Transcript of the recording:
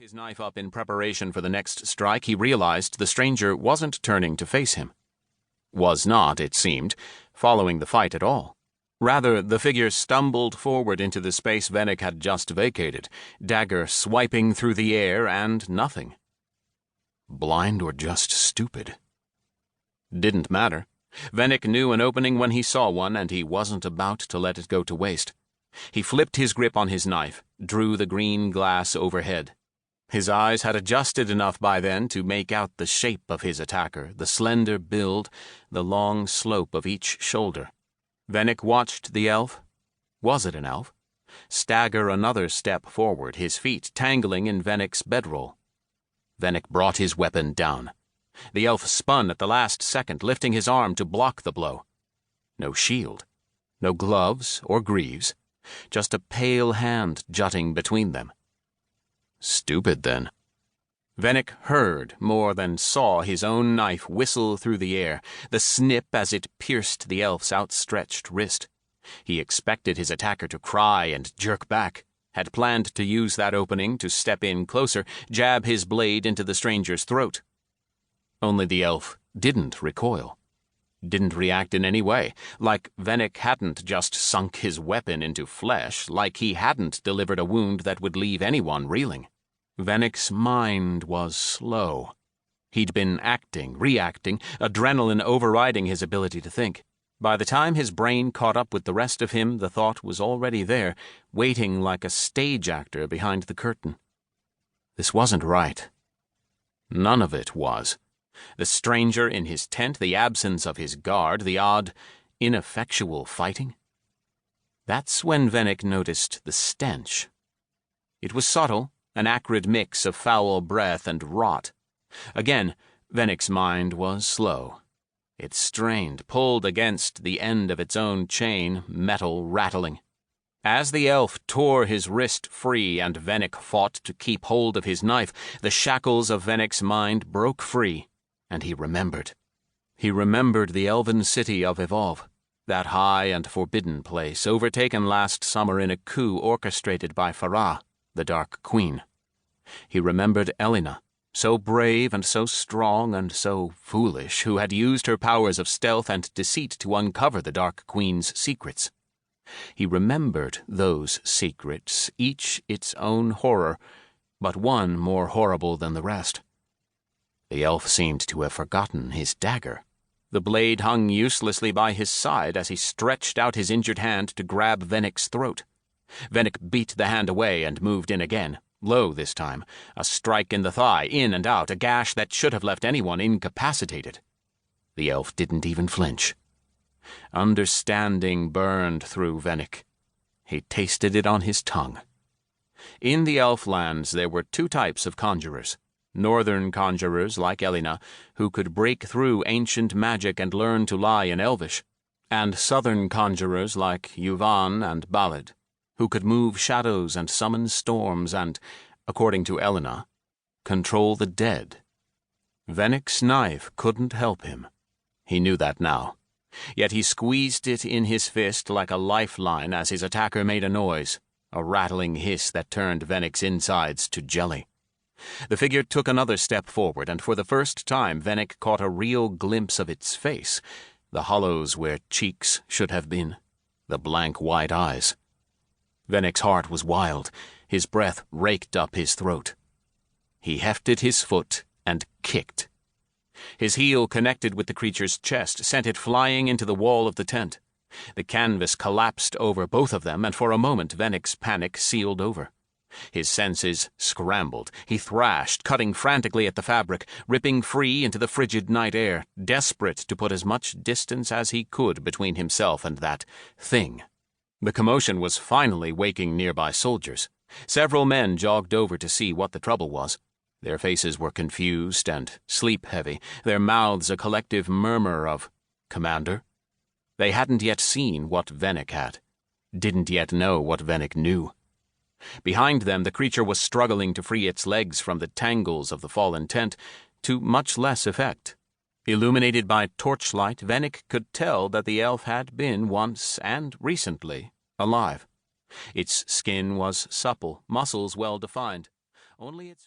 his knife up in preparation for the next strike, he realized the stranger wasn't turning to face him. Was not, it seemed, following the fight at all. Rather, the figure stumbled forward into the space Venick had just vacated, dagger swiping through the air and nothing. Blind or just stupid? Didn't matter. Venick knew an opening when he saw one, and he wasn't about to let it go to waste. He flipped his grip on his knife, drew the green glass overhead. His eyes had adjusted enough by then to make out the shape of his attacker, the slender build, the long slope of each shoulder. Venick watched the elf. Was it an elf? Stagger another step forward, his feet tangling in Venick's bedroll. Venick brought his weapon down. The elf spun at the last second, lifting his arm to block the blow. No shield, no gloves or greaves, just a pale hand jutting between them. Stupid, then. Venick heard more than saw his own knife whistle through the air, the snip as it pierced the elf's outstretched wrist. He expected his attacker to cry and jerk back, had planned to use that opening to step in closer, jab his blade into the stranger's throat. Only the elf didn't recoil. Didn't react in any way, like Venick hadn't just sunk his weapon into flesh, like he hadn't delivered a wound that would leave anyone reeling. Venick's mind was slow. He'd been acting, reacting, adrenaline overriding his ability to think. By the time his brain caught up with the rest of him, the thought was already there, waiting like a stage actor behind the curtain. This wasn't right. None of it was. The stranger in his tent, the absence of his guard, the odd, ineffectual fighting. That's when Venick noticed the stench. It was subtle, an acrid mix of foul breath and rot. Again, Venick's mind was slow. It strained, pulled against the end of its own chain, metal rattling. As the elf tore his wrist free and Venick fought to keep hold of his knife, the shackles of Venick's mind broke free. And he remembered. He remembered the elven city of Evov, that high and forbidden place, overtaken last summer in a coup orchestrated by Farah, the Dark Queen. He remembered Ellina, so brave and so strong and so foolish, who had used her powers of stealth and deceit to uncover the Dark Queen's secrets. He remembered those secrets, each its own horror, but one more horrible than the rest. The elf seemed to have forgotten his dagger. The blade hung uselessly by his side as he stretched out his injured hand to grab Venick's throat. Venick beat the hand away and moved in again, low this time, a strike in the thigh, in and out, a gash that should have left anyone incapacitated. The elf didn't even flinch. Understanding burned through Venick. He tasted it on his tongue. In the elf-lands there were two types of conjurers. Northern conjurers like Ellina, who could break through ancient magic and learn to lie in Elvish, and southern conjurers like Yuvan and Balad, who could move shadows and summon storms and, according to Ellina, control the dead. Venick's knife couldn't help him. He knew that now. Yet he squeezed it in his fist like a lifeline as his attacker made a noise, a rattling hiss that turned Venick's insides to jelly. The figure took another step forward, and for the first time Venick caught a real glimpse of its face, the hollows where cheeks should have been, the blank white eyes. Venick's heart was wild, his breath raked up his throat. He hefted his foot and kicked. His heel connected with the creature's chest, sent it flying into the wall of the tent. The canvas collapsed over both of them, and for a moment Venick's panic sealed over. His senses scrambled. He thrashed, cutting frantically at the fabric, ripping free into the frigid night air, desperate to put as much distance as he could between himself and that thing. The commotion was finally waking nearby soldiers. Several men jogged over to see what the trouble was. Their faces were confused and sleep-heavy, their mouths a collective murmur of, "Commander?" They hadn't yet seen what Venick had, didn't yet know what Venick knew. Behind them, the creature was struggling to free its legs from the tangles of the fallen tent, to much less effect. Illuminated by torchlight, Venick could tell that the elf had been once, and recently, alive. Its skin was supple, muscles well-defined. Only its